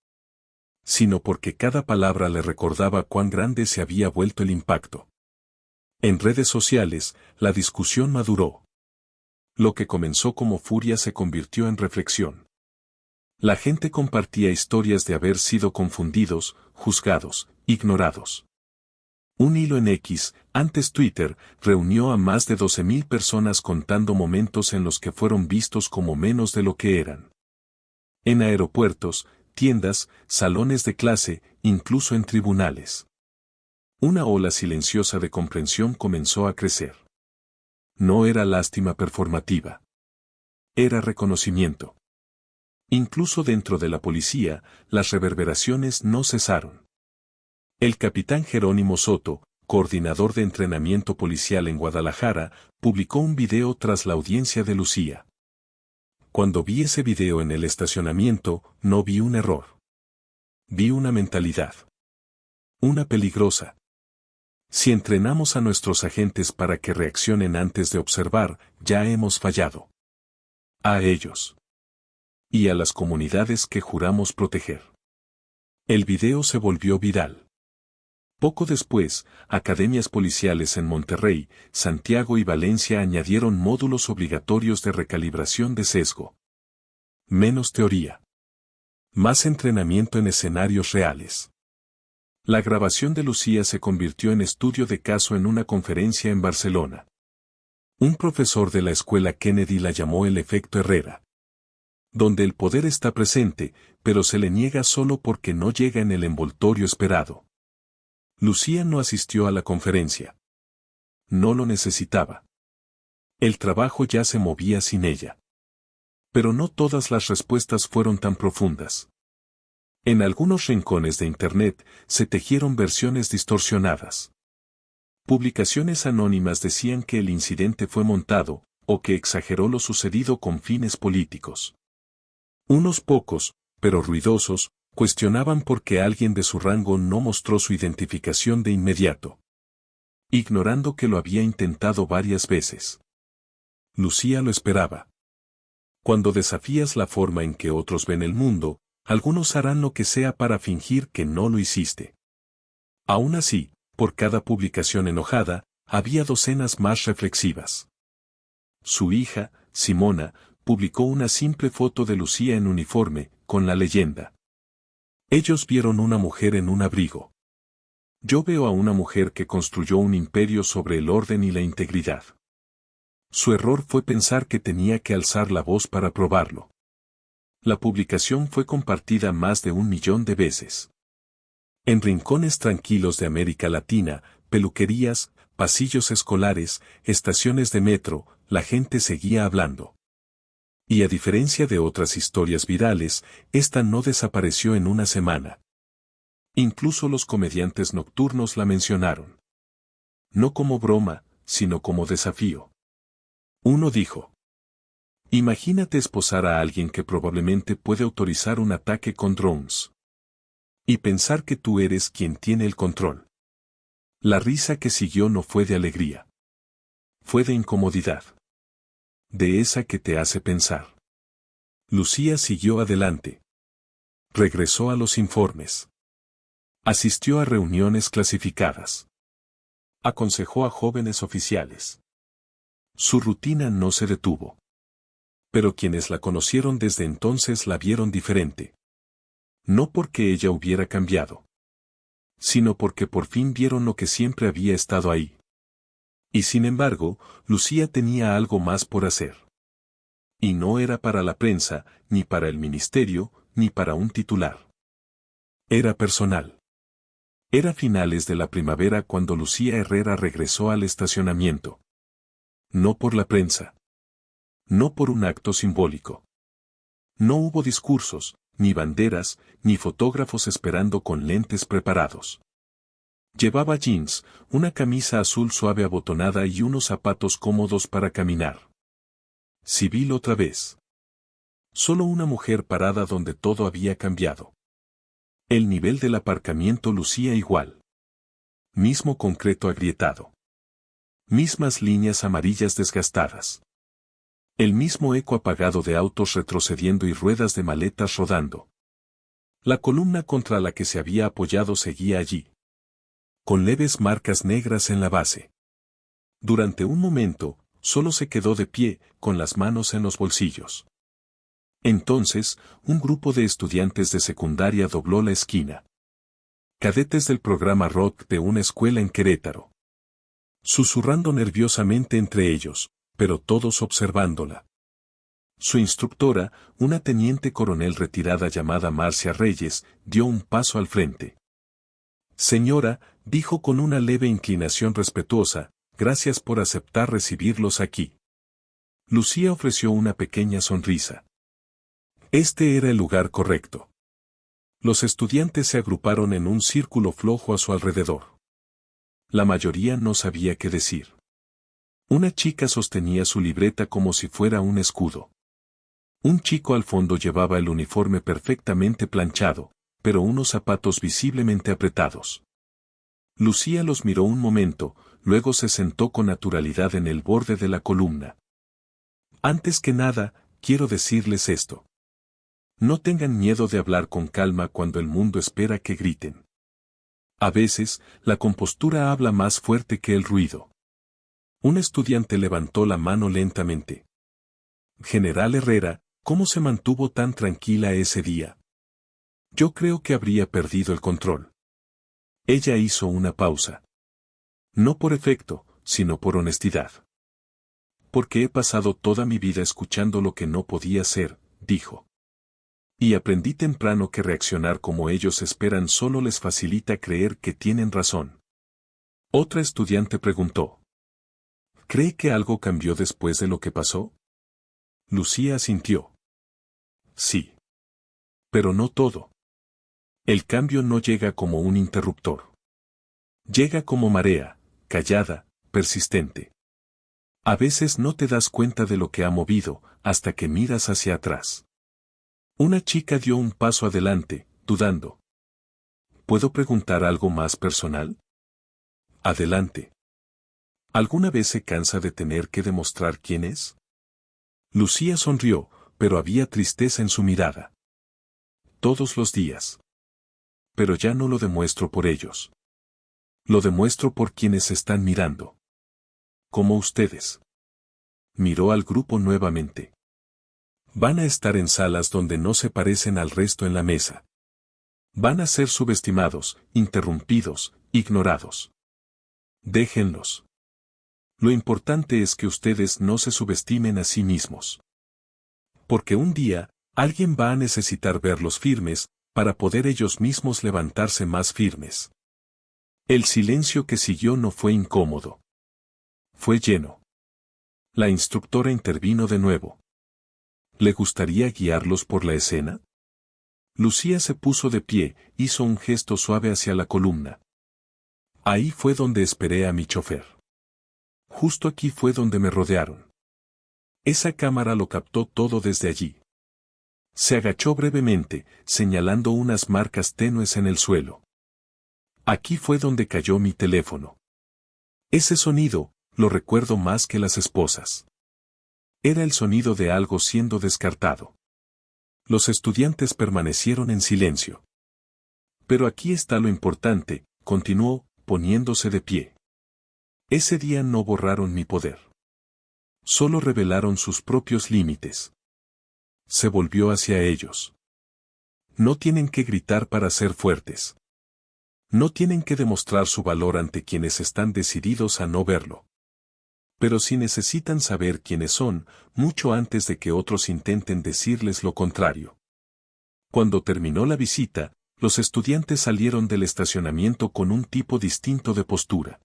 sino porque cada palabra le recordaba cuán grande se había vuelto el impacto. En redes sociales, la discusión maduró. Lo que comenzó como furia se convirtió en reflexión. La gente compartía historias de haber sido confundidos, juzgados, ignorados. Un hilo en X, antes Twitter, reunió a más de 12.000 personas contando momentos en los que fueron vistos como menos de lo que eran. En aeropuertos, tiendas, salones de clase, incluso en tribunales. Una ola silenciosa de comprensión comenzó a crecer. No era lástima performativa. Era reconocimiento. Incluso dentro de la policía, las reverberaciones no cesaron. El capitán Jerónimo Soto, coordinador de entrenamiento policial en Guadalajara, publicó un video tras la audiencia de Lucía. Cuando vi ese video en el estacionamiento, no vi un error. Vi una mentalidad. Una peligrosa. Si entrenamos a nuestros agentes para que reaccionen antes de observar, ya hemos fallado. A ellos. Y a las comunidades que juramos proteger. El video se volvió viral. Poco después, academias policiales en Monterrey, Santiago y Valencia añadieron módulos obligatorios de recalibración de sesgo. Menos teoría. Más entrenamiento en escenarios reales. La grabación de Lucía se convirtió en estudio de caso en una conferencia en Barcelona. Un profesor de la escuela Kennedy la llamó el efecto Herrera. Donde el poder está presente, pero se le niega solo porque no llega en el envoltorio esperado. Lucía no asistió a la conferencia. No lo necesitaba. El trabajo ya se movía sin ella. Pero no todas las respuestas fueron tan profundas. En algunos rincones de Internet se tejieron versiones distorsionadas. Publicaciones anónimas decían que el incidente fue montado, o que exageró lo sucedido con fines políticos. Unos pocos, pero ruidosos, cuestionaban por qué alguien de su rango no mostró su identificación de inmediato, ignorando que lo había intentado varias veces. Lucía lo esperaba. Cuando desafías la forma en que otros ven el mundo, algunos harán lo que sea para fingir que no lo hiciste. Aún así, por cada publicación enojada, había docenas más reflexivas. Su hija, Simona, publicó una simple foto de Lucía en uniforme, con la leyenda: ellos vieron una mujer en un abrigo. Yo veo a una mujer que construyó un imperio sobre el orden y la integridad. Su error fue pensar que tenía que alzar la voz para probarlo. La publicación fue compartida más de 1 millón de veces. En rincones tranquilos de América Latina, peluquerías, pasillos escolares, estaciones de metro, la gente seguía hablando. Y a diferencia de otras historias virales, esta no desapareció en una semana. Incluso los comediantes nocturnos la mencionaron. No como broma, sino como desafío. Uno dijo: imagínate esposar a alguien que probablemente puede autorizar un ataque con drones. Y pensar que tú eres quien tiene el control. La risa que siguió no fue de alegría. Fue de incomodidad. De esa que te hace pensar. Lucía siguió adelante. Regresó a los informes. Asistió a reuniones clasificadas. Aconsejó a jóvenes oficiales. Su rutina no se detuvo. Pero quienes la conocieron desde entonces la vieron diferente. No porque ella hubiera cambiado, sino porque por fin vieron lo que siempre había estado ahí. Y sin embargo, Lucía tenía algo más por hacer. Y no era para la prensa, ni para el ministerio, ni para un titular. Era personal. Era finales de la primavera cuando Lucía Herrera regresó al estacionamiento. No por la prensa. No por un acto simbólico. No hubo discursos, ni banderas, ni fotógrafos esperando con lentes preparados. Llevaba jeans, una camisa azul suave abotonada y unos zapatos cómodos para caminar. Civil otra vez. Solo una mujer parada donde todo había cambiado. El nivel del aparcamiento lucía igual. Mismo concreto agrietado. Mismas líneas amarillas desgastadas. El mismo eco apagado de autos retrocediendo y ruedas de maletas rodando. La columna contra la que se había apoyado seguía allí, con leves marcas negras en la base. Durante un momento, solo se quedó de pie, con las manos en los bolsillos. Entonces, un grupo de estudiantes de secundaria dobló la esquina. Cadetes del programa rock de una escuela en Querétaro. Susurrando nerviosamente entre ellos, pero todos observándola. Su instructora, una teniente coronel retirada llamada Marcia Reyes, dio un paso al frente. Señora, dijo con una leve inclinación respetuosa, gracias por aceptar recibirlos aquí. Lucía ofreció una pequeña sonrisa. Este era el lugar correcto. Los estudiantes se agruparon en un círculo flojo a su alrededor. La mayoría no sabía qué decir. Una chica sostenía su libreta como si fuera un escudo. Un chico al fondo llevaba el uniforme perfectamente planchado, pero unos zapatos visiblemente apretados. Lucía los miró un momento, luego se sentó con naturalidad en el borde de la columna. Antes que nada, quiero decirles esto. No tengan miedo de hablar con calma cuando el mundo espera que griten. A veces, la compostura habla más fuerte que el ruido. Un estudiante levantó la mano lentamente. General Herrera, ¿cómo se mantuvo tan tranquila ese día? Yo creo que habría perdido el control. Ella hizo una pausa. No por efecto, sino por honestidad. Porque he pasado toda mi vida escuchando lo que no podía ser, dijo. Y aprendí temprano que reaccionar como ellos esperan solo les facilita creer que tienen razón. Otra estudiante preguntó. ¿Cree que algo cambió después de lo que pasó? Lucía asintió. Sí. Pero no todo. El cambio no llega como un interruptor. Llega como marea, callada, persistente. A veces no te das cuenta de lo que ha movido, hasta que miras hacia atrás. Una chica dio un paso adelante, dudando. ¿Puedo preguntar algo más personal? Adelante. ¿Alguna vez se cansa de tener que demostrar quién es? Lucía sonrió, pero había tristeza en su mirada. Todos los días. Pero ya no lo demuestro por ellos. Lo demuestro por quienes están mirando. Como ustedes. Miró al grupo nuevamente. Van a estar en salas donde no se parecen al resto en la mesa. Van a ser subestimados, interrumpidos, ignorados. Déjenlos. Lo importante es que ustedes no se subestimen a sí mismos. Porque un día, alguien va a necesitar verlos firmes, para poder ellos mismos levantarse más firmes. El silencio que siguió no fue incómodo. Fue lleno. La instructora intervino de nuevo. ¿Le gustaría guiarlos por la escena? Lucía se puso de pie, hizo un gesto suave hacia la columna. Ahí fue donde esperé a mi chofer. Justo aquí fue donde me rodearon. Esa cámara lo captó todo desde allí. Se agachó brevemente, señalando unas marcas tenues en el suelo. Aquí fue donde cayó mi teléfono. Ese sonido, lo recuerdo más que las esposas. Era el sonido de algo siendo descartado. Los estudiantes permanecieron en silencio. Pero aquí está lo importante, continuó, poniéndose de pie. Ese día no borraron mi poder. Solo revelaron sus propios límites. Se volvió hacia ellos. No tienen que gritar para ser fuertes. No tienen que demostrar su valor ante quienes están decididos a no verlo. Pero sí necesitan saber quiénes son, mucho antes de que otros intenten decirles lo contrario. Cuando terminó la visita, los estudiantes salieron del estacionamiento con un tipo distinto de postura.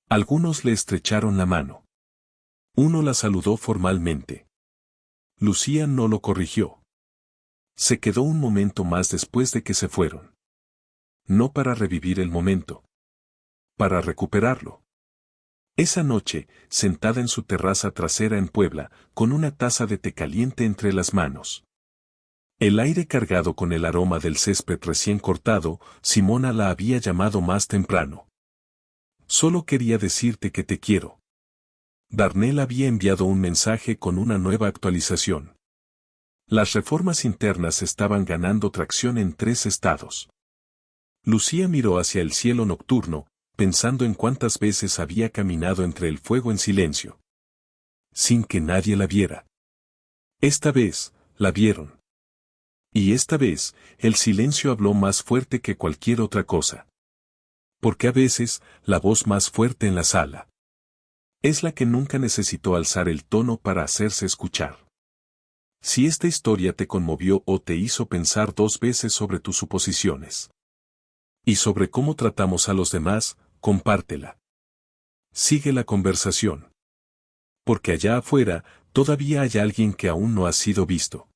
Algunos le estrecharon la mano. Uno la saludó formalmente. Lucía no lo corrigió. Se quedó un momento más después de que se fueron. No para revivir el momento. Para recuperarlo. Esa noche, sentada en su terraza trasera en Puebla, con una taza de té caliente entre las manos. El aire cargado con el aroma del césped recién cortado, Simona la había llamado más temprano. Solo quería decirte que te quiero. Darnell había enviado un mensaje con una nueva actualización. Las reformas internas estaban ganando tracción en 3 estados. Lucía miró hacia el cielo nocturno, pensando en cuántas veces había caminado entre el fuego en silencio. Sin que nadie la viera. Esta vez, la vieron. Y esta vez, el silencio habló más fuerte que cualquier otra cosa. Porque a veces, la voz más fuerte en la sala es la que nunca necesitó alzar el tono para hacerse escuchar. Si esta historia te conmovió o te hizo pensar 2 veces sobre tus suposiciones y sobre cómo tratamos a los demás, compártela. Sigue la conversación. Porque allá afuera, todavía hay alguien que aún no ha sido visto.